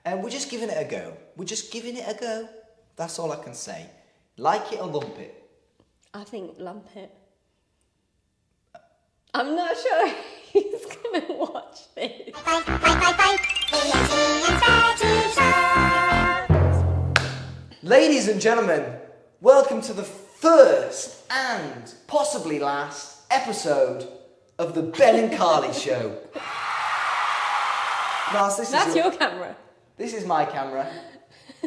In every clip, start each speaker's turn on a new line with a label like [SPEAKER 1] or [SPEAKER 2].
[SPEAKER 1] And we're just giving it a go. We're just giving it a go. That's all I can say. Like it or lump it?
[SPEAKER 2] I think lump it. I'm not sure he's going to watch this.
[SPEAKER 1] Ladies and gentlemen, welcome to the first and possibly last episode of the Ben and Carly Show. Mars,
[SPEAKER 2] That's your camera.
[SPEAKER 1] This is my camera.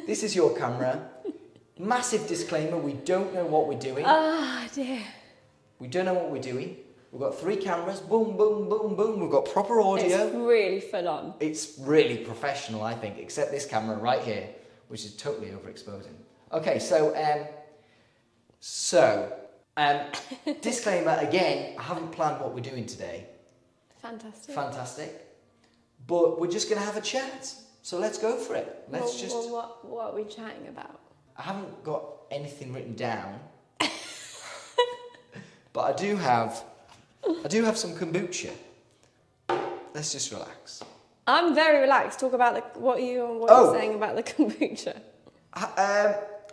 [SPEAKER 1] This is your camera. Massive disclaimer, we don't know what we're doing.
[SPEAKER 2] Oh dear.
[SPEAKER 1] We don't know what we're doing. We've got 3 cameras, boom, boom, boom, boom. We've got proper audio.
[SPEAKER 2] It's really full on.
[SPEAKER 1] It's really professional, I think, except this camera right here, which is totally overexposing. Okay, disclaimer again, I haven't planned what we're doing today. Fantastic. But we're just going to have a chat. So let's go for it.
[SPEAKER 2] What are we chatting about?
[SPEAKER 1] I haven't got anything written down. But I do have some kombucha. Let's just relax.
[SPEAKER 2] I'm very relaxed. Talk about what you're saying about the kombucha.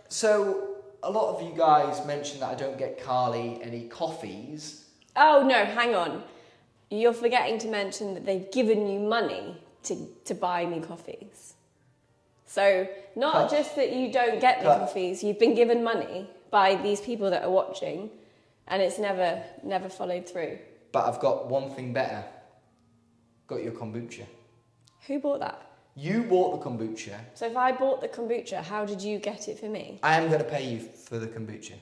[SPEAKER 1] So a lot of you guys mentioned that I don't get Carly any coffees.
[SPEAKER 2] Oh no, hang on. You're forgetting to mention that they've given you money to buy me coffees. So not just that you don't get me coffees, you've been given money by these people that are watching, and it's never followed through.
[SPEAKER 1] But I've got one thing better. Got your kombucha.
[SPEAKER 2] Who bought that?
[SPEAKER 1] You bought the kombucha.
[SPEAKER 2] So if I bought the kombucha, how did you get it for me?
[SPEAKER 1] I am going to pay you for the kombucha.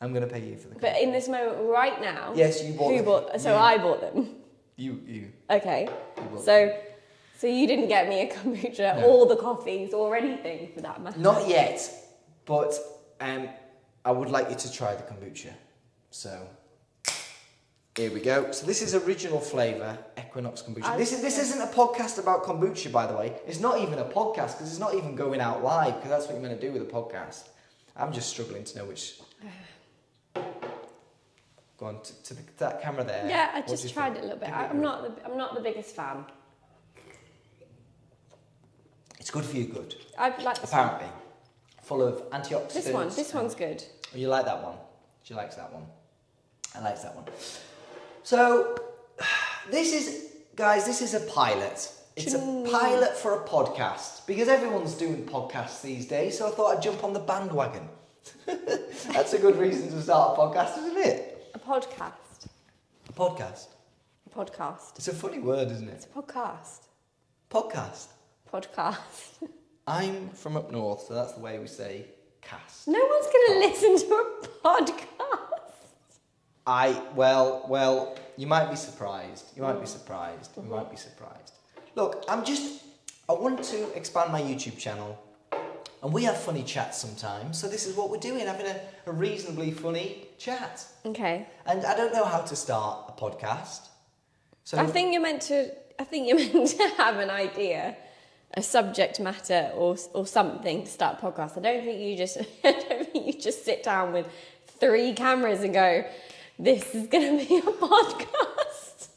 [SPEAKER 1] I'm going to pay you for the kombucha.
[SPEAKER 2] But in this moment right now...
[SPEAKER 1] Yes, you bought them.
[SPEAKER 2] Who bought... So I bought them.
[SPEAKER 1] You.
[SPEAKER 2] Okay. So you didn't get me a kombucha or the coffees or anything for that matter?
[SPEAKER 1] Not yet, but I would like you to try the kombucha. So, here we go. So this is original flavour, Equinox kombucha. This isn't a podcast about kombucha, by the way. It's not even a podcast because it's not even going out live because that's what you're meant to do with a podcast. I'm just struggling to know which... Go on to that camera there.
[SPEAKER 2] Yeah, I just tried it a little bit. I'm not the biggest fan.
[SPEAKER 1] It's good for you, good.
[SPEAKER 2] I like this
[SPEAKER 1] apparently. Full of antioxidants.
[SPEAKER 2] This one's good.
[SPEAKER 1] Oh, you like that one? She likes that one. I like that one. So, this is a pilot. It's a pilot for a podcast because everyone's doing podcasts these days. So I thought I'd jump on the bandwagon. That's a good reason to start a podcast, isn't it?
[SPEAKER 2] A podcast.
[SPEAKER 1] A podcast.
[SPEAKER 2] A podcast.
[SPEAKER 1] It's a funny word, isn't it?
[SPEAKER 2] It's a podcast.
[SPEAKER 1] Podcast.
[SPEAKER 2] Podcast.
[SPEAKER 1] I'm from up north, so that's the way we say cast.
[SPEAKER 2] No one's going to listen to a podcast.
[SPEAKER 1] Well, you might be surprised. You might be surprised. Look, I want to expand my YouTube channel, and we have funny chats sometimes, so this is what we're doing, having a reasonably funny chat. Okay. And I don't know how to start a podcast. So
[SPEAKER 2] I think you're meant to have an idea, a subject matter or something to start a podcast. I don't think you just sit down with 3 cameras and go, this is going to be a podcast.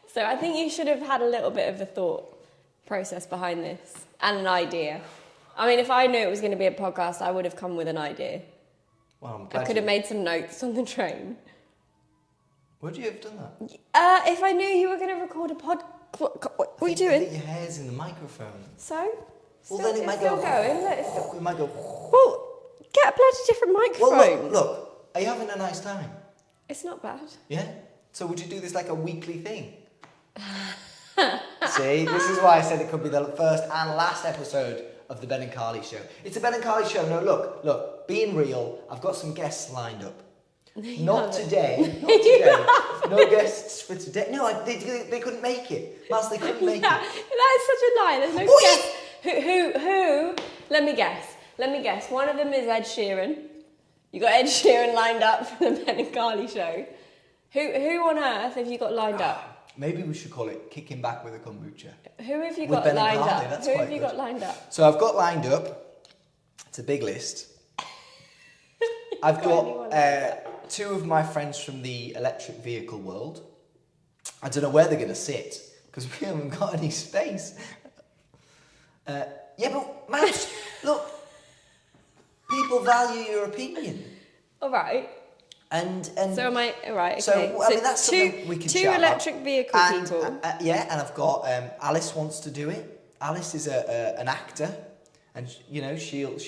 [SPEAKER 2] So I think you should have had a little bit of a thought process behind this and an idea. I mean, if I knew it was going to be a podcast, I would have come with an idea.
[SPEAKER 1] Well, I'm glad
[SPEAKER 2] I could have made some notes on the train.
[SPEAKER 1] Would you have done that?
[SPEAKER 2] If I knew you were going to record a podcast. What are you doing?
[SPEAKER 1] I think your hair's in the microphone.
[SPEAKER 2] So?
[SPEAKER 1] Well, then it might go... It might go...
[SPEAKER 2] Well, get a bloody different microphone.
[SPEAKER 1] Well, look, are you having a nice time?
[SPEAKER 2] It's not bad.
[SPEAKER 1] Yeah? So would you do this like a weekly thing? See, this is why I said it could be the first and last episode of the Ben and Carly Show. It's a Ben and Carly Show. No, look, being real, I've got some guests lined up. Not today. No guests for today. No, they couldn't make it. Mars, they couldn't make it.
[SPEAKER 2] That is such a lie. There's no guests. Who? Let me guess. One of them is Ed Sheeran. You got Ed Sheeran lined up for the Ben and Carly Show. Who on earth have you got lined up?
[SPEAKER 1] Maybe we should call it Kicking Back with a Kombucha.
[SPEAKER 2] Who have you got lined up? Who have you got lined up?
[SPEAKER 1] So I've got lined up. It's a big list. I've got 2 of my friends from the electric vehicle world. I don't know where they're going to sit because we haven't got any space. Yeah, but Mouse, look, people value your opinion.
[SPEAKER 2] All right.
[SPEAKER 1] And
[SPEAKER 2] So am I? All right. Okay.
[SPEAKER 1] So, I mean, that's something we can
[SPEAKER 2] two
[SPEAKER 1] chat
[SPEAKER 2] electric
[SPEAKER 1] about.
[SPEAKER 2] vehicle
[SPEAKER 1] And,
[SPEAKER 2] people.
[SPEAKER 1] yeah, and I've got Alice wants to do it. Alice is an actor, and you know she'll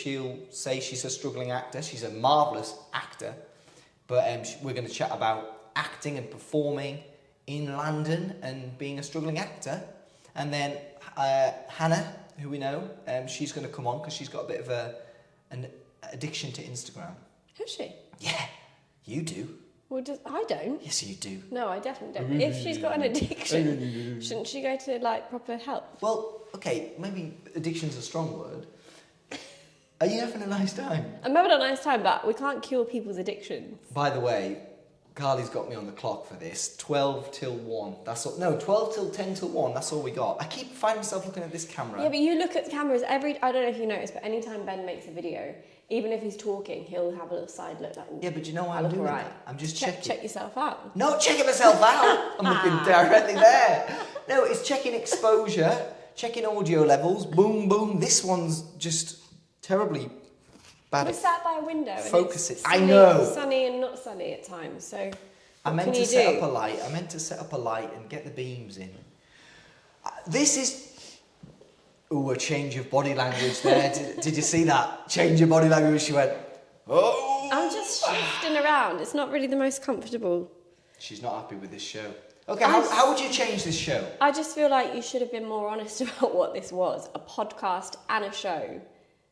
[SPEAKER 1] say she's a struggling actor. She's a marvelous actor, but we're going to chat about acting and performing in London and being a struggling actor. And then Hannah, who we know, she's going to come on because she's got a bit of an addiction to Instagram.
[SPEAKER 2] Has she?
[SPEAKER 1] Yeah, you do.
[SPEAKER 2] Well, I don't.
[SPEAKER 1] Yes, you do.
[SPEAKER 2] No, I definitely don't. If she's got an addiction, shouldn't she go to like proper help?
[SPEAKER 1] Well, okay, maybe addiction's a strong word. Are you having a nice time?
[SPEAKER 2] I'm having a nice time, but we can't cure people's addictions.
[SPEAKER 1] By the way, Carly's got me on the clock for this. 12 till 1. That's all. No, 12 till 10 till 1. That's all we got. I keep finding myself looking at this camera.
[SPEAKER 2] Yeah, but you look at the cameras I don't know if you notice, but anytime Ben makes a video, even if he's talking, he'll have a little side look like,
[SPEAKER 1] Yeah, but you know why I'm doing that? I'm just checking.
[SPEAKER 2] Check yourself out.
[SPEAKER 1] No, checking myself out. I'm looking directly there. No, it's checking exposure, checking audio levels. Boom, boom. This one's just terribly bad.
[SPEAKER 2] We're sat by a window.
[SPEAKER 1] Focus
[SPEAKER 2] and
[SPEAKER 1] it.
[SPEAKER 2] it's
[SPEAKER 1] I know.
[SPEAKER 2] Sunny and not sunny at times. So
[SPEAKER 1] I
[SPEAKER 2] what
[SPEAKER 1] meant
[SPEAKER 2] can
[SPEAKER 1] to
[SPEAKER 2] you
[SPEAKER 1] set
[SPEAKER 2] do?
[SPEAKER 1] up a light. I meant to set up a light and get the beams in. This is. Ooh, a change of body language there. Did you see that? Change of body language. She went, oh.
[SPEAKER 2] I'm just shifting around. It's not really the most comfortable.
[SPEAKER 1] She's not happy with this show. Okay, how would you change this show?
[SPEAKER 2] I just feel like you should have been more honest about what this was. A podcast and a show.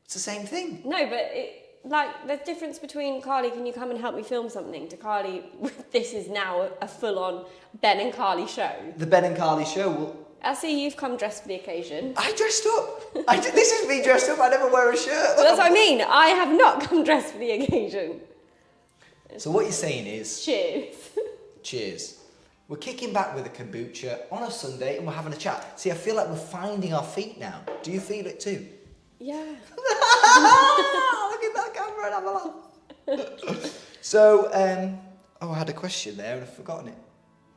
[SPEAKER 1] It's the same thing.
[SPEAKER 2] No, but there's difference between Carly, can you come and help me film something, to Carly, this is now a full-on Ben and Carly show.
[SPEAKER 1] The Ben and Carly show will...
[SPEAKER 2] I see you've come dressed for the occasion.
[SPEAKER 1] I dressed up. This is me dressed up. I never wear a shirt.
[SPEAKER 2] Well, that's what I mean. I have not come dressed for the occasion.
[SPEAKER 1] So what you're saying is...
[SPEAKER 2] Cheers.
[SPEAKER 1] Cheers. We're kicking back with a kombucha on a Sunday and we're having a chat. See, I feel like we're finding our feet now. Do you feel it too?
[SPEAKER 2] Yeah.
[SPEAKER 1] Look at that camera and have a laugh. So, I had a question there and I've forgotten it.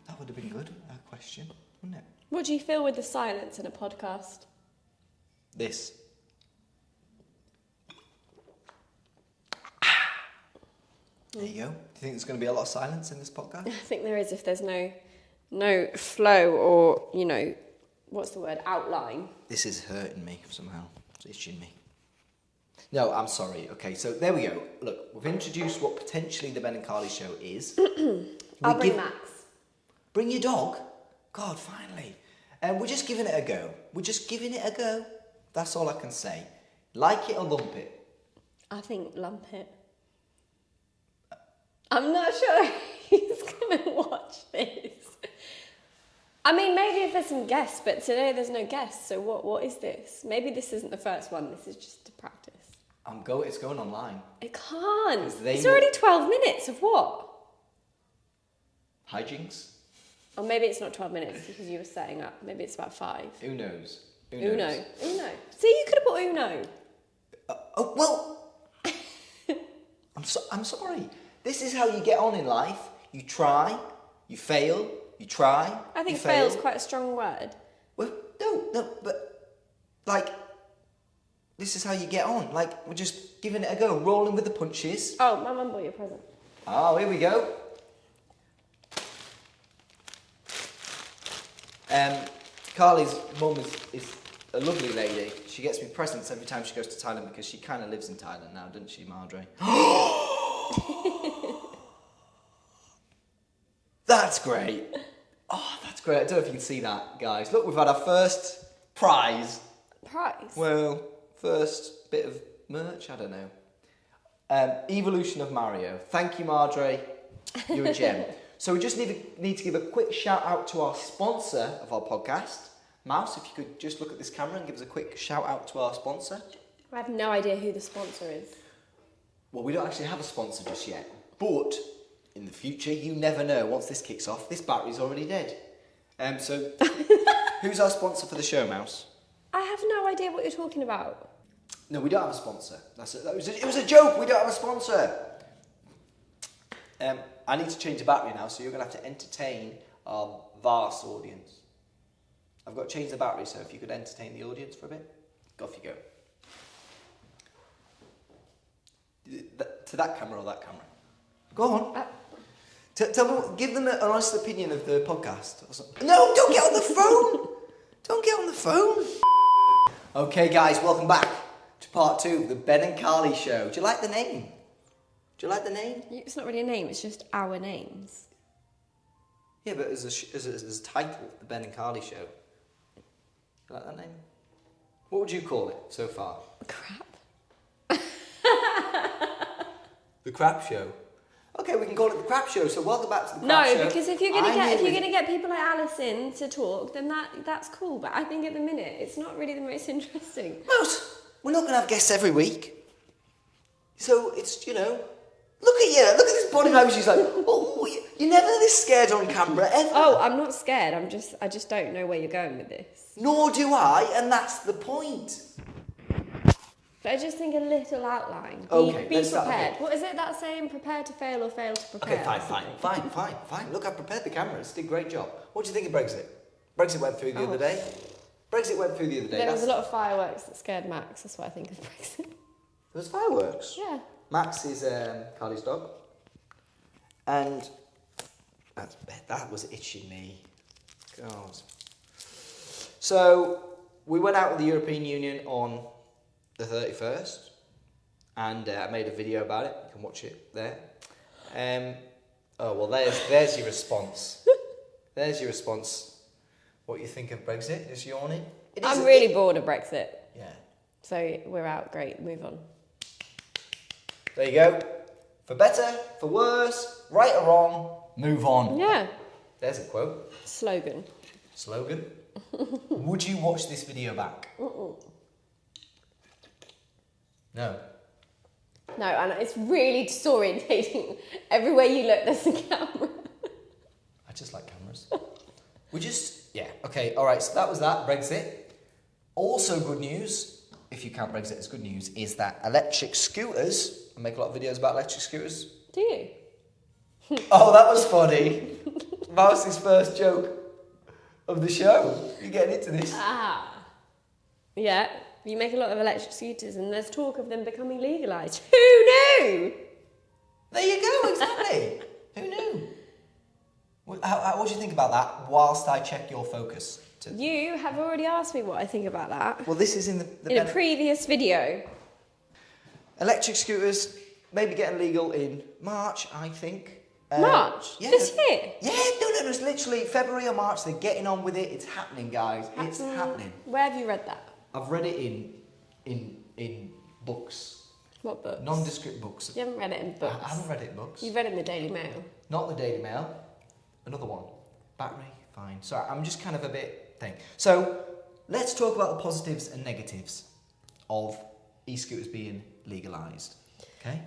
[SPEAKER 1] That would have been good, a question, wouldn't it?
[SPEAKER 2] What do you feel with the silence in a podcast?
[SPEAKER 1] This. There you go. Do you think there's going to be a lot of silence in this podcast?
[SPEAKER 2] I think there is, if there's no flow or, what's the word, outline.
[SPEAKER 1] This is hurting me somehow. It's itching me. No, I'm sorry. Okay, so there we go. Look, we've introduced what potentially the Ben and Carly show is.
[SPEAKER 2] I'll bring Max.
[SPEAKER 1] Bring your dog? God, finally. We're just giving it a go. We're just giving it a go. That's all I can say. Like it or lump it?
[SPEAKER 2] I think lump it. I'm not sure he's going to watch this. I mean, maybe if there's some guests, but today there's no guests, so what is this? Maybe this isn't the first one, this is just to practice.
[SPEAKER 1] It's going online.
[SPEAKER 2] It can't.
[SPEAKER 1] 'Cause
[SPEAKER 2] It's already 12 minutes of what?
[SPEAKER 1] Hijinks?
[SPEAKER 2] Or maybe it's not 12 minutes because you were setting up. Maybe it's about 5.
[SPEAKER 1] Who knows?
[SPEAKER 2] Uno. See, you could have put Uno.
[SPEAKER 1] I'm sorry. This is how you get on in life. You try, you fail, you try.
[SPEAKER 2] I think
[SPEAKER 1] you fail.
[SPEAKER 2] fail's quite a strong word.
[SPEAKER 1] Well, no, but this is how you get on. We're just giving it a go, rolling with the punches.
[SPEAKER 2] Oh, my mum bought you a present.
[SPEAKER 1] Oh, here we go. Carly's mum is a lovely lady. She gets me presents every time she goes to Thailand because she kind of lives in Thailand now, doesn't she, Marjorie? That's great. Oh, that's great. I don't know if you can see that, guys. Look, we've had our first prize.
[SPEAKER 2] Prize?
[SPEAKER 1] Well, first bit of merch, I don't know. Evolution of Mario. Thank you, Marjorie. You're a gem. So we just need to give a quick shout out to our sponsor of our podcast. Mouse, if you could just look at this camera and give us a quick shout out to our sponsor.
[SPEAKER 2] I have no idea who the sponsor is.
[SPEAKER 1] Well, we don't actually have a sponsor just yet. But in the future, you never know. Once this kicks off, this battery's already dead. So who's our sponsor for the show, Mouse?
[SPEAKER 2] I have no idea what you're talking about.
[SPEAKER 1] No, we don't have a sponsor. It was a joke. We don't have a sponsor. I need to change the battery now, so you're going to have to entertain our vast audience. I've got to change the battery, so if you could entertain the audience for a bit. Off you go. To that camera or that camera? Go on. Tell me, give them an honest opinion of the podcast. Or something. No, don't get on the phone. Don't get on the phone. Okay, guys, welcome back to part 2 of the Ben and Carly show. Do you like the name? Do you like the name?
[SPEAKER 2] It's not really a name, it's just our names.
[SPEAKER 1] Yeah, but as a title, the Ben and Carly show. Do you like that name? What would you call it so far?
[SPEAKER 2] Crap.
[SPEAKER 1] The Crap Show. Okay, we can call it the Crap Show. So welcome back to the Crap Show.
[SPEAKER 2] No, because if you're gonna get people like Alison to talk, then that's cool. But I think at the minute it's not really the most interesting.
[SPEAKER 1] Well, we're not going to have guests every week. So it's, look at you. Look at this body language. She's like, oh, you're never this scared on camera ever.
[SPEAKER 2] Oh, I'm not scared. I just don't know where you're going with this.
[SPEAKER 1] Nor do I, and that's the point.
[SPEAKER 2] But I just think a little outline.
[SPEAKER 1] Okay,
[SPEAKER 2] Be
[SPEAKER 1] let's start
[SPEAKER 2] prepared.
[SPEAKER 1] again.
[SPEAKER 2] What is it that saying? Prepare to fail or fail to prepare?
[SPEAKER 1] Okay, fine. Look, I prepared the cameras. Did a great job. What do you think of Brexit? Brexit went through the other day.
[SPEAKER 2] There was a lot of fireworks that scared Max. That's what I think of Brexit.
[SPEAKER 1] There was fireworks.
[SPEAKER 2] Yeah.
[SPEAKER 1] Max is Carly's dog. And that was itching me. God. So, we went out with the European Union on the 31st. And I made a video about it. You can watch it there. There's your response. There's your response. What you think of Brexit? Just yawning?
[SPEAKER 2] I'm really bored of Brexit.
[SPEAKER 1] Yeah.
[SPEAKER 2] So we're out. Great. Move on.
[SPEAKER 1] There you go. For better, for worse, right or wrong, move on.
[SPEAKER 2] Yeah.
[SPEAKER 1] There's a quote.
[SPEAKER 2] Slogan.
[SPEAKER 1] Would you watch this video back? No.
[SPEAKER 2] No, and it's really disorientating. Everywhere you look, there's a camera.
[SPEAKER 1] I just like cameras. Okay, alright, so that was that, Brexit. Also good news, if you count Brexit as good news, is that electric scooters, I make a lot of videos about electric scooters.
[SPEAKER 2] Do you?
[SPEAKER 1] Oh, that was funny. Mouse's first joke of the show. You're getting into this.
[SPEAKER 2] Yeah, you make a lot of electric scooters and there's talk of them becoming legalised. Who knew?
[SPEAKER 1] There you go, exactly. Who knew? What do you think about that whilst I check your focus?
[SPEAKER 2] You have already asked me what I think about that.
[SPEAKER 1] Well, this is in
[SPEAKER 2] in a previous video.
[SPEAKER 1] Electric scooters maybe getting legal in March, I think.
[SPEAKER 2] March?
[SPEAKER 1] Yeah.
[SPEAKER 2] This year?
[SPEAKER 1] Yeah, no, it's literally February or March. They're getting on with it. It's happening, guys. It's happening.
[SPEAKER 2] Where have you read that?
[SPEAKER 1] I've read it in books.
[SPEAKER 2] What books?
[SPEAKER 1] Nondescript books.
[SPEAKER 2] You haven't read it in books?
[SPEAKER 1] I haven't read it in books.
[SPEAKER 2] You've read it in the Daily Mail?
[SPEAKER 1] Not the Daily Mail. Another one. Battery, fine. So I'm just kind of a bit thing. So let's talk about the positives and negatives of e-scooters being legalised. Okay?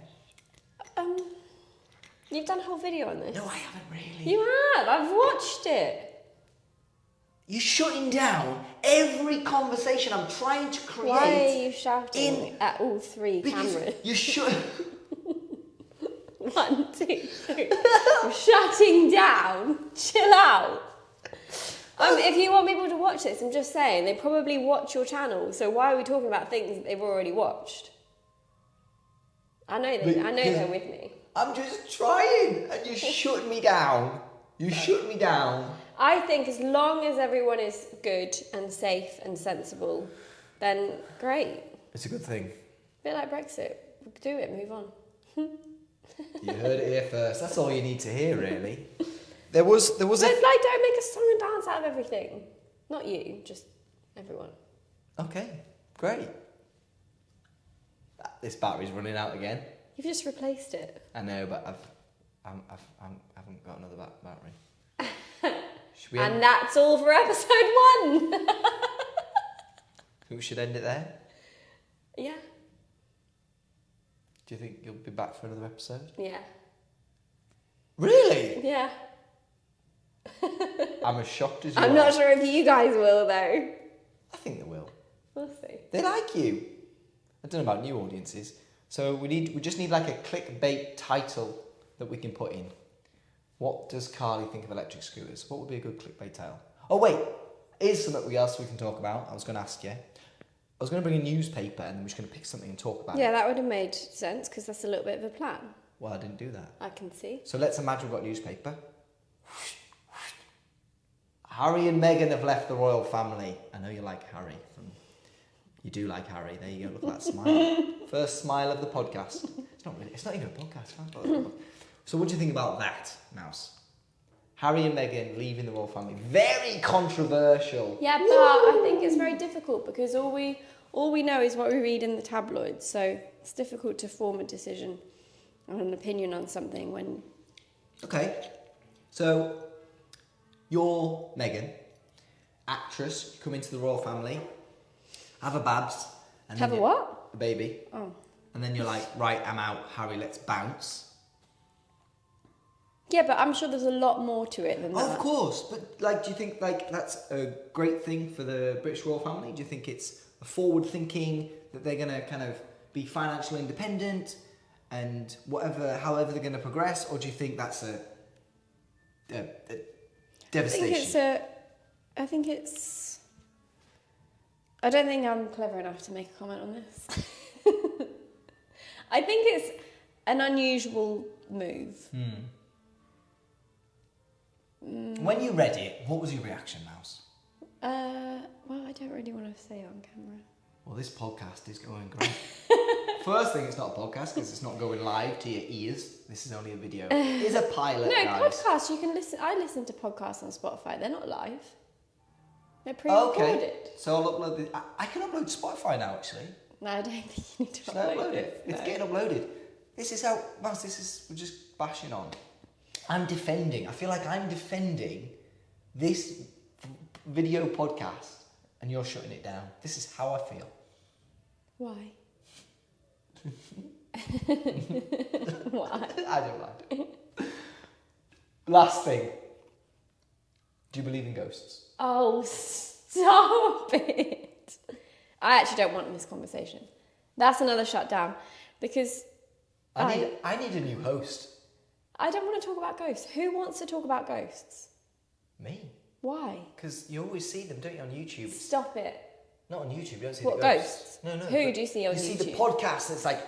[SPEAKER 2] You've done a whole video on this.
[SPEAKER 1] No, I haven't really.
[SPEAKER 2] You have. I've watched it.
[SPEAKER 1] You're shutting down every conversation I'm trying to create.
[SPEAKER 2] Why are you shouting at all three cameras?
[SPEAKER 1] You should.
[SPEAKER 2] 1, 2, 3. I'm shutting down. Chill out. If you want people to watch this, I'm just saying, they probably watch your channel, so why are we talking about things that they've already watched? I know they're with me.
[SPEAKER 1] I'm just trying, and you're shutting me down. You shut me down.
[SPEAKER 2] I think as long as everyone is good and safe and sensible, then great.
[SPEAKER 1] It's a good thing.
[SPEAKER 2] A bit like Brexit. Do it, move on.
[SPEAKER 1] You heard it here first. That's all you need to hear, really. There was
[SPEAKER 2] But don't make a song and dance out of everything. Not you, just everyone.
[SPEAKER 1] Okay, great. This battery's running out again.
[SPEAKER 2] You've just replaced it.
[SPEAKER 1] I know, but I haven't got another battery.
[SPEAKER 2] And that's all for episode 1.
[SPEAKER 1] We should end it there.
[SPEAKER 2] Yeah.
[SPEAKER 1] Do you think you'll be back for another episode?
[SPEAKER 2] Yeah.
[SPEAKER 1] Really?
[SPEAKER 2] Yeah.
[SPEAKER 1] I'm as shocked as you
[SPEAKER 2] I'm
[SPEAKER 1] are.
[SPEAKER 2] not sure if you guys will, though.
[SPEAKER 1] I think they will.
[SPEAKER 2] We'll see.
[SPEAKER 1] They like you. I don't know about new audiences. So we just need like a clickbait title that we can put in. What does Carly think of electric scooters? What would be a good clickbait title? Oh wait, here's something else we can talk about. I was going to ask you. I was going to bring a newspaper and then we're just going to pick something and talk about it.
[SPEAKER 2] Yeah, that would have made sense because that's a little bit of a plan.
[SPEAKER 1] Well, I didn't do that.
[SPEAKER 2] I can see.
[SPEAKER 1] So let's imagine we've got a newspaper. Harry and Meghan have left the royal family. I know you like Harry. You do like Harry. There you go. Look at that smile. First smile of the podcast. It's not even a podcast. So what do you think about that, Mouse? Harry and Meghan leaving the royal family. Very controversial.
[SPEAKER 2] Yeah, but I think it's very difficult because all we know is what we read in the tabloids. So it's difficult to form a decision or an opinion on something when...
[SPEAKER 1] Okay. So, you're Meghan, actress, you come into the royal family, have a babs. And
[SPEAKER 2] have a what?
[SPEAKER 1] A baby.
[SPEAKER 2] Oh.
[SPEAKER 1] And then you're like, right, I'm out. Harry, let's bounce.
[SPEAKER 2] Yeah, but I'm sure there's a lot more to it than that.
[SPEAKER 1] Of course, but like, do you think like that's a great thing for the British royal family? Do you think it's a forward thinking that they're gonna kind of be financially independent and however they're gonna progress, or do you think that's a devastation?
[SPEAKER 2] I don't think I'm clever enough to make a comment on this. I think it's an unusual move.
[SPEAKER 1] When you read it, what was your reaction, Mouse?
[SPEAKER 2] Well, I don't really want to say it on camera.
[SPEAKER 1] Well, this podcast is going great. First thing, it's not a podcast because it's not going live to your ears. This is only a video. It's a pilot,
[SPEAKER 2] No,
[SPEAKER 1] guys.
[SPEAKER 2] podcasts, you can listen. I listen to podcasts on Spotify. They're not live. They're pre-recorded.
[SPEAKER 1] Okay. So I'll upload this. I can upload to Spotify now, actually.
[SPEAKER 2] No, I don't think you need to
[SPEAKER 1] Should I
[SPEAKER 2] upload
[SPEAKER 1] it? It's
[SPEAKER 2] No.
[SPEAKER 1] getting uploaded. This is how, Mouse, we're just bashing on. I feel like I'm defending this video podcast and you're shutting it down. This is how I feel.
[SPEAKER 2] Why? Why?
[SPEAKER 1] I don't mind. Last thing. Do you believe in ghosts?
[SPEAKER 2] Oh, stop it. I actually don't want this conversation. That's another shutdown because
[SPEAKER 1] I need a new host.
[SPEAKER 2] I don't want to talk about ghosts. Who wants to talk about ghosts?
[SPEAKER 1] Me.
[SPEAKER 2] Why?
[SPEAKER 1] Because you always see them, don't you, on YouTube?
[SPEAKER 2] Stop it.
[SPEAKER 1] Not on YouTube, you don't see
[SPEAKER 2] What,
[SPEAKER 1] the ghosts.
[SPEAKER 2] ghosts?
[SPEAKER 1] No.
[SPEAKER 2] Who do you see on YouTube?
[SPEAKER 1] You see the podcast and it's like,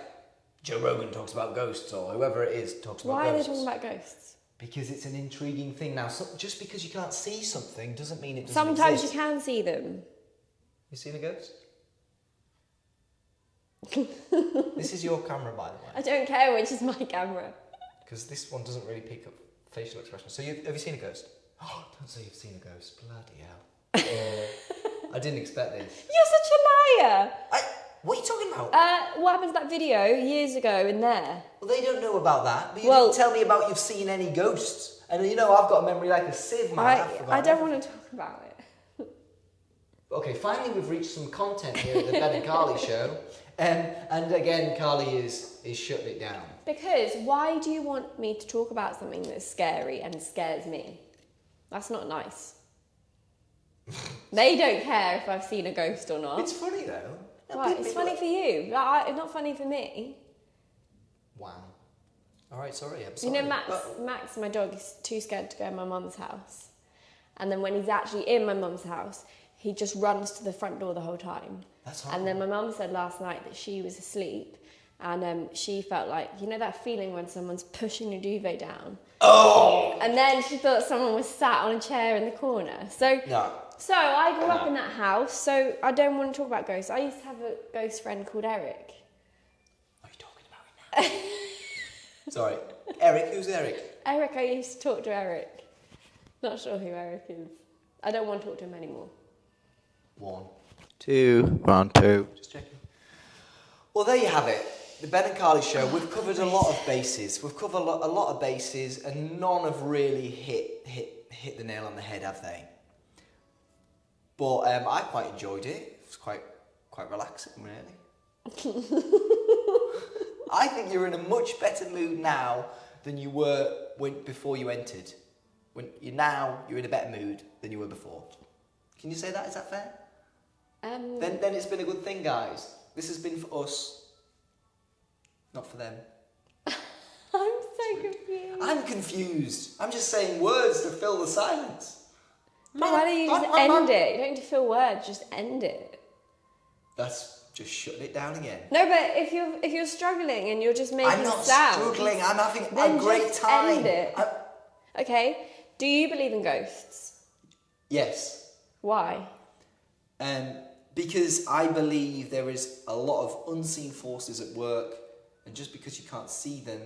[SPEAKER 1] Joe Rogan talks about ghosts or whoever it is talks about
[SPEAKER 2] Why
[SPEAKER 1] ghosts.
[SPEAKER 2] are they talking about ghosts?
[SPEAKER 1] Because it's an intriguing thing. Now, just because you can't see something doesn't mean it doesn't
[SPEAKER 2] Sometimes
[SPEAKER 1] exist.
[SPEAKER 2] you can see them.
[SPEAKER 1] You seen a ghost? This is your camera, by the way.
[SPEAKER 2] I don't care which is my camera.
[SPEAKER 1] Because this one doesn't really pick up facial expressions. So have you seen a ghost? Oh, don't say you've seen a ghost. Bloody hell. I didn't expect this.
[SPEAKER 2] You're such a liar.
[SPEAKER 1] What are you talking about?
[SPEAKER 2] What happened to that video years ago in there?
[SPEAKER 1] Well, they don't know about that. But you didn't tell me about you've seen any ghosts. And you know, I've got a memory like a sieve, man.
[SPEAKER 2] I don't want to talk about it.
[SPEAKER 1] Okay, finally we've reached some content here at the Ben and Carly show. And again, Carly is shutting it down.
[SPEAKER 2] Because why do you want me to talk about something that's scary and scares me? That's not nice. They don't care if I've seen a ghost or not.
[SPEAKER 1] It's funny though.
[SPEAKER 2] Why? It's funny for you. Not funny for me.
[SPEAKER 1] Wow. All right, sorry. I'm sorry.
[SPEAKER 2] You know, Max, my dog, is too scared to go in my mum's house. And then when he's actually in my mum's house, he just runs to the front door the whole time.
[SPEAKER 1] That's horrible.
[SPEAKER 2] And then my mum said last night that she was asleep and she felt like, you know that feeling when someone's pushing your duvet down?
[SPEAKER 1] Oh!
[SPEAKER 2] And then she thought someone was sat on a chair in the corner. So I grew up in that house, so I don't want to talk about ghosts. I used to have a ghost friend called Eric.
[SPEAKER 1] Are you talking about it now? Sorry. Eric? Who's Eric?
[SPEAKER 2] Eric, I used to talk to Eric. Not sure who Eric is. I don't want to talk to him anymore.
[SPEAKER 1] 1, 2, 1, 2. Just checking. Well, there you have it. The Ben and Carly show. We've covered a lot of bases. We've covered a lot of bases, and none have really hit the nail on the head, have they? But I quite enjoyed it. It was quite relaxing, really. I think you're in a much better mood now than you were before you entered. You're in a better mood than you were before. Can you say that? Is that fair? Then it's been a good thing, guys. This has been for us, not for them.
[SPEAKER 2] I'm so confused.
[SPEAKER 1] I'm confused. I'm just saying words to fill the silence.
[SPEAKER 2] Why don't you just end it? You don't need to fill words, just end it.
[SPEAKER 1] That's just shutting it down again.
[SPEAKER 2] No, but if you're struggling and you're just making
[SPEAKER 1] I'm not
[SPEAKER 2] sounds,
[SPEAKER 1] struggling. I'm having
[SPEAKER 2] then
[SPEAKER 1] a great
[SPEAKER 2] just
[SPEAKER 1] time.
[SPEAKER 2] end it. Okay. Do you believe in ghosts?
[SPEAKER 1] Yes.
[SPEAKER 2] Why?
[SPEAKER 1] Because I believe there is a lot of unseen forces at work, and just because you can't see them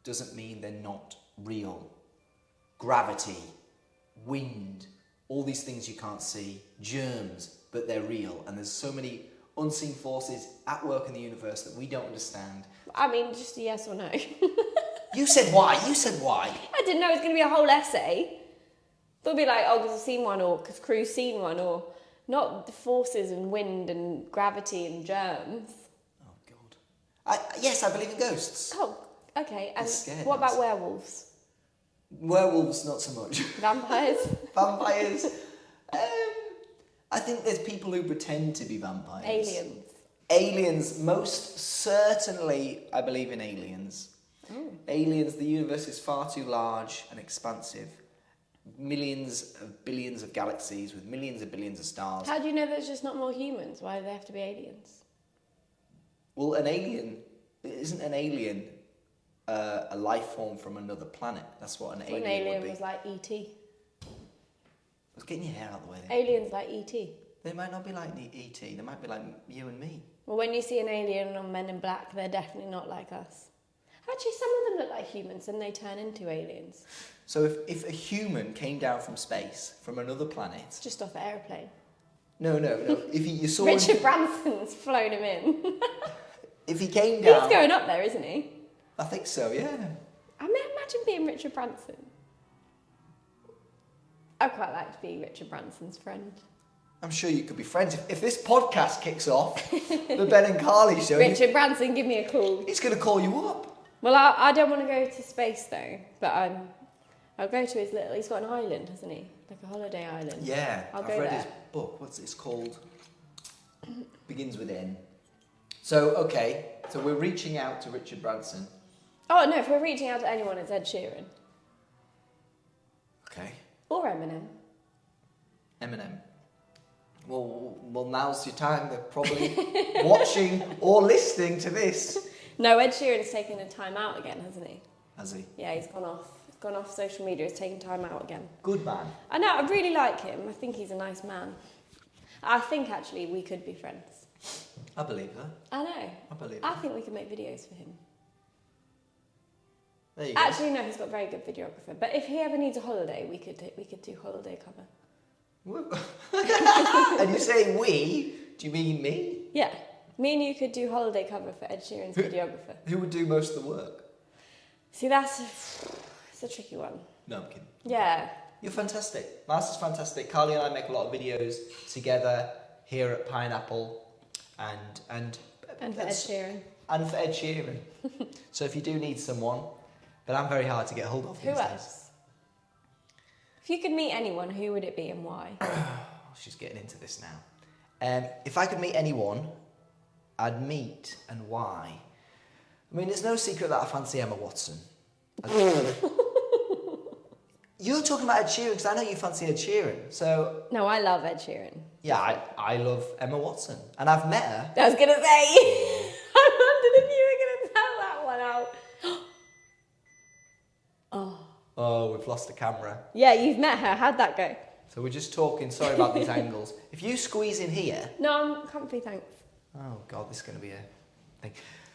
[SPEAKER 1] doesn't mean they're not real. Gravity, wind, all these things you can't see, germs, but they're real. And there's so many unseen forces at work in the universe that we don't understand.
[SPEAKER 2] I mean, just a yes or no.
[SPEAKER 1] You said why? You said why?
[SPEAKER 2] I didn't know it was going to be a whole essay. They'll be like, oh, because I've seen one, or because crew's seen one, or not the forces and wind and gravity and germs.
[SPEAKER 1] Oh, God. Yes, I believe in ghosts.
[SPEAKER 2] Oh, okay. And
[SPEAKER 1] scared
[SPEAKER 2] what
[SPEAKER 1] us.
[SPEAKER 2] about werewolves?
[SPEAKER 1] Werewolves, not so much.
[SPEAKER 2] Vampires?
[SPEAKER 1] Vampires. I think there's people who pretend to be vampires.
[SPEAKER 2] Aliens?
[SPEAKER 1] Aliens, most certainly I believe in aliens.
[SPEAKER 2] Oh.
[SPEAKER 1] Aliens, the universe is far too large and expansive. Millions of billions of galaxies with millions of billions of stars.
[SPEAKER 2] How do you know there's just not more humans? Why do they have to be aliens?
[SPEAKER 1] Well, isn't an alien a life form from another planet? That's what an alien would be.
[SPEAKER 2] Was like E.T.
[SPEAKER 1] I was getting your hair out of the way there.
[SPEAKER 2] Aliens like E.T.
[SPEAKER 1] They might not be like E.T. They might be like you and me.
[SPEAKER 2] Well, when you see an alien on Men in Black, they're definitely not like us. Actually, some of them look like humans and they turn into aliens.
[SPEAKER 1] So if a human came down from space, from another planet...
[SPEAKER 2] Just off an airplane.
[SPEAKER 1] No. If you saw
[SPEAKER 2] Richard Branson's flown him in.
[SPEAKER 1] If he came down...
[SPEAKER 2] He's going up there, isn't he?
[SPEAKER 1] I think so, yeah.
[SPEAKER 2] I mean, imagine being Richard Branson. I'd quite like to be Richard Branson's friend.
[SPEAKER 1] I'm sure you could be friends. If this podcast kicks off, the Ben and Carly show...
[SPEAKER 2] Richard Branson, give me a call.
[SPEAKER 1] He's going to call you up.
[SPEAKER 2] Well, I don't want to go to space, though. But I'll go to his little... He's got an island, hasn't he? Like a holiday island.
[SPEAKER 1] Yeah.
[SPEAKER 2] I'll
[SPEAKER 1] I've
[SPEAKER 2] go
[SPEAKER 1] read
[SPEAKER 2] there.
[SPEAKER 1] his book. What's it called? Begins with N. So, okay. So we're reaching out to Richard Branson.
[SPEAKER 2] Oh, no, if we're reaching out to anyone, it's Ed Sheeran.
[SPEAKER 1] Okay.
[SPEAKER 2] Or Eminem.
[SPEAKER 1] Eminem. Well, now's your time. They're probably watching or listening to this.
[SPEAKER 2] No, Ed Sheeran's taken a time out again, hasn't he?
[SPEAKER 1] Has he?
[SPEAKER 2] Yeah, he's gone off. He's gone off social media. He's taken time out again.
[SPEAKER 1] Good man.
[SPEAKER 2] I know. I really like him. I think he's a nice man. I think actually we could be friends.
[SPEAKER 1] I believe that.
[SPEAKER 2] I know.
[SPEAKER 1] I believe
[SPEAKER 2] I
[SPEAKER 1] that.
[SPEAKER 2] think we could make videos for him.
[SPEAKER 1] There you go.
[SPEAKER 2] Actually, no, he's got a very good videographer. But if he ever needs a holiday, we could do holiday cover.
[SPEAKER 1] And you say we? Do you mean me?
[SPEAKER 2] Yeah, me and you could do holiday cover for Ed Sheeran's videographer.
[SPEAKER 1] Who would do most of the work?
[SPEAKER 2] See, it's a tricky one.
[SPEAKER 1] No, I'm kidding.
[SPEAKER 2] Yeah.
[SPEAKER 1] You're fantastic. Mars is fantastic. Carly and I make a lot of videos together here at Pineapple, and
[SPEAKER 2] for Ed Sheeran.
[SPEAKER 1] And for Ed Sheeran. So if you do need someone, but I'm very hard to get hold of.
[SPEAKER 2] Who else? If you could meet anyone, who would it be and why?
[SPEAKER 1] She's getting into this now. If I could meet anyone, I'd meet, and why? I mean, it's no secret that I fancy Emma Watson. You're talking about Ed Sheeran because I know you fancy Ed Sheeran. So
[SPEAKER 2] No, I love Ed Sheeran.
[SPEAKER 1] yeah, I love Emma Watson, and I've met her.
[SPEAKER 2] I was gonna say, I wondered if you were gonna tell that one out.
[SPEAKER 1] Oh, we've lost the camera.
[SPEAKER 2] Yeah, you've met her. How'd that go?
[SPEAKER 1] So we're just talking. Sorry about these angles. If you squeeze in here.
[SPEAKER 2] No, I'm comfy, thanks.
[SPEAKER 1] Oh God, this is going to be a thing.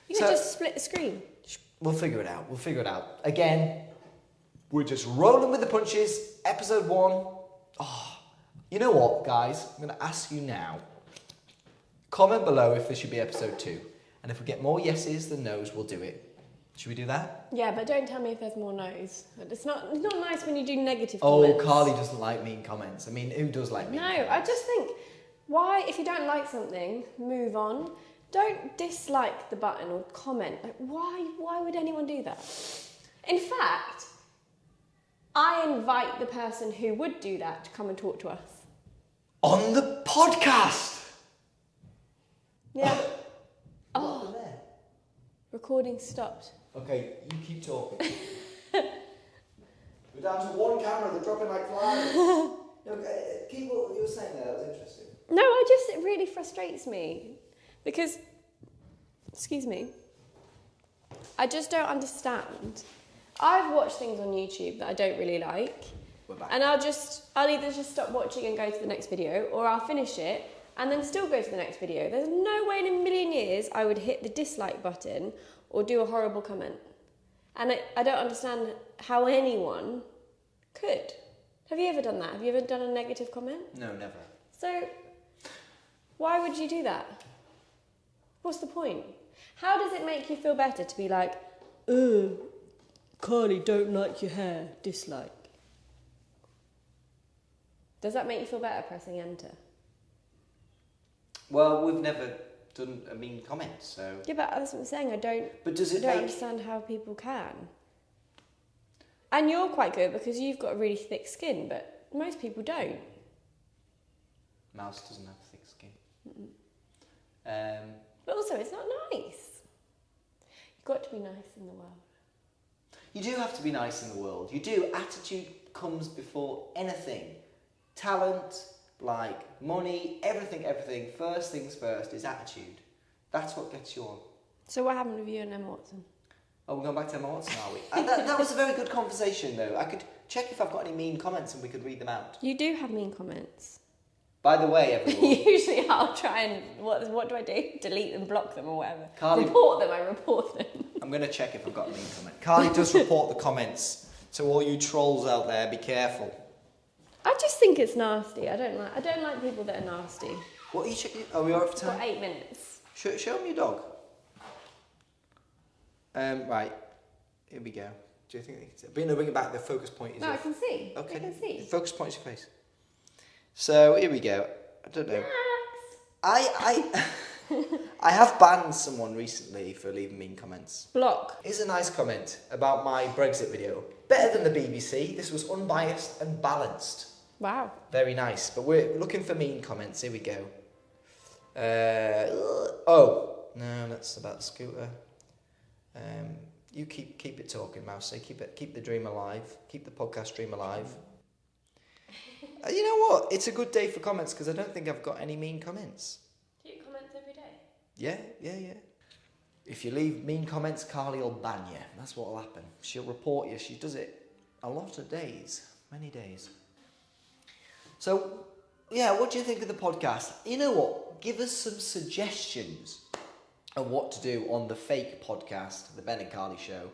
[SPEAKER 2] You could just split the screen.
[SPEAKER 1] We'll figure it out. We'll figure it out. Again, we're just rolling with the punches. Episode 1. Oh, you know what, guys? I'm going to ask you now. Comment below if this should be episode 2. And if we get more yeses than nos, we'll do it. Should we do that?
[SPEAKER 2] Yeah, but don't tell me if there's more no's. It's not nice when you do negative
[SPEAKER 1] Oh,
[SPEAKER 2] comments.
[SPEAKER 1] Carly doesn't like mean comments. I mean, who does like mean comments?
[SPEAKER 2] No, I just think, why, if you don't like something, move on. Don't dislike the button or comment. Like, why would anyone do that? In fact, I invite the person who would do that to come and talk to us.
[SPEAKER 1] On the podcast!
[SPEAKER 2] Yeah.
[SPEAKER 1] What happened there?
[SPEAKER 2] Recording stopped.
[SPEAKER 1] Okay, you keep talking. We're down to one camera, they're dropping like flies. No, keep what you were saying there, that was interesting.
[SPEAKER 2] No, it really frustrates me Because, excuse me, I just don't understand. I've watched things on YouTube that I don't really like.
[SPEAKER 1] We're back.
[SPEAKER 2] And I'll either just stop watching and go to the next video, or I'll finish it and then still go to the next video. There's no way in a million years I would hit the dislike button or do a horrible comment. And I don't understand how anyone could. Have you ever done that? Have you ever done a negative comment?
[SPEAKER 1] No, never.
[SPEAKER 2] So, why would you do that? What's the point? How does it make you feel better to be like, Carly, don't like your hair, dislike? Does that make you feel better pressing enter?
[SPEAKER 1] Well, we've never done a mean comment, so...
[SPEAKER 2] Yeah, but that's what I'm saying.
[SPEAKER 1] But does it
[SPEAKER 2] I don't
[SPEAKER 1] make...
[SPEAKER 2] understand how people can. And you're quite good because you've got a really thick skin, but most people don't.
[SPEAKER 1] Mouse doesn't have thick skin.
[SPEAKER 2] But also, it's not nice. You've got to be nice in the world.
[SPEAKER 1] You do have to be nice in the world. You do. Attitude comes before anything. Talent, like money, everything. First things first is attitude. That's what gets you on.
[SPEAKER 2] So what happened with you and Emma Watson?
[SPEAKER 1] Oh, we're going back to Emma Watson, are we? That was a very good conversation, though. I could check if I've got any mean comments and we could read them out.
[SPEAKER 2] You do have mean comments.
[SPEAKER 1] By the way, everyone...
[SPEAKER 2] Usually I'll try and... What do I do? Delete and block them or whatever.
[SPEAKER 1] Carly,
[SPEAKER 2] report them, I report them.
[SPEAKER 1] I'm going to check if I've got a mean comment. Carly does report the comments. So all you trolls out there, be careful.
[SPEAKER 2] I just think it's nasty. I don't like people that are nasty.
[SPEAKER 1] What are you checking? Are we all right for time?
[SPEAKER 2] Got 8 minutes.
[SPEAKER 1] Show me your dog. Right. Here we go. Do you think they can see? But no, bring it back. The focus point is...
[SPEAKER 2] No, I can see.
[SPEAKER 1] Okay.
[SPEAKER 2] I can see.
[SPEAKER 1] The focus point is your face. So, here we go. I don't know. I have banned someone recently for leaving mean comments.
[SPEAKER 2] Block.
[SPEAKER 1] Here's a nice comment about my Brexit video. Better than the BBC. This was unbiased and balanced.
[SPEAKER 2] Wow.
[SPEAKER 1] Very nice. But we're looking for mean comments. Here we go. Oh. No, that's about the scooter. You keep it talking, Mousy. Keep the dream alive. Keep the podcast dream alive. You know what? It's a good day for comments because I don't think I've got any mean comments.
[SPEAKER 2] Do you comment every day?
[SPEAKER 1] Yeah. If you leave mean comments, Carly will ban you. That's what will happen. She'll report you. She does it a lot of days. Many days. So, yeah, what do you think of the podcast? You know what? Give us some suggestions of what to do on the fake podcast, the Ben and Carly Show.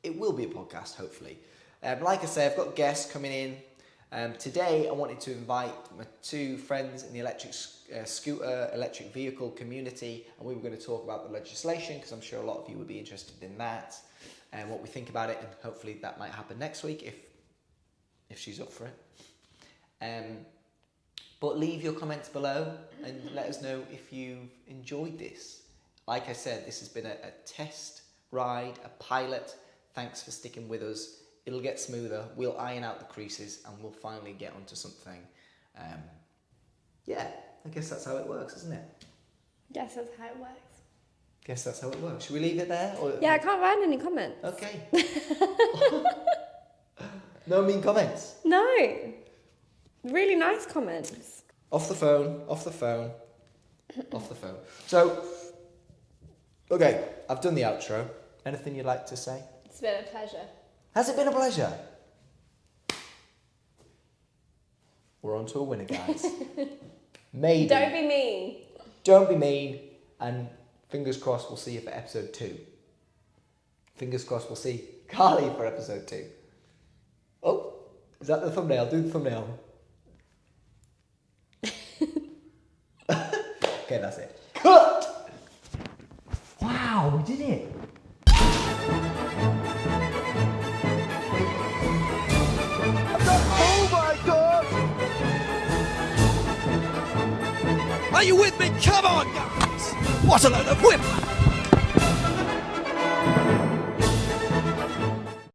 [SPEAKER 1] It will be a podcast, hopefully. Like I say, I've got guests coming in. Today, I wanted to invite my two friends in the electric vehicle community, and we were going to talk about the legislation, because I'm sure a lot of you would be interested in that, and what we think about it, and hopefully that might happen next week, if she's up for it. But leave your comments below, and let us know if you've enjoyed this. Like I said, this has been a test ride, a pilot. Thanks for sticking with us. It'll get smoother. We'll iron out the creases and we'll finally get onto something. Yeah, I guess that's how it works, isn't it?
[SPEAKER 2] Yes, that's how it works.
[SPEAKER 1] Guess that's how it works. Should we leave it there? Or...
[SPEAKER 2] Yeah, I can't find any comments.
[SPEAKER 1] Okay. No mean comments?
[SPEAKER 2] No. Really nice comments.
[SPEAKER 1] Off the phone. So, okay, I've done the outro. Anything you'd like to say?
[SPEAKER 2] It's been a pleasure.
[SPEAKER 1] Has it been a pleasure? We're on to a winner, guys. Maybe.
[SPEAKER 2] Don't be mean.
[SPEAKER 1] Don't be mean. And fingers crossed we'll see you for episode 2. Fingers crossed we'll see Carly for episode 2. Oh, is that the thumbnail? Do the thumbnail. Okay, that's it. Cut! Wow, we did it. Oh my God! Are you with me? Come on, guys! What a load of whip!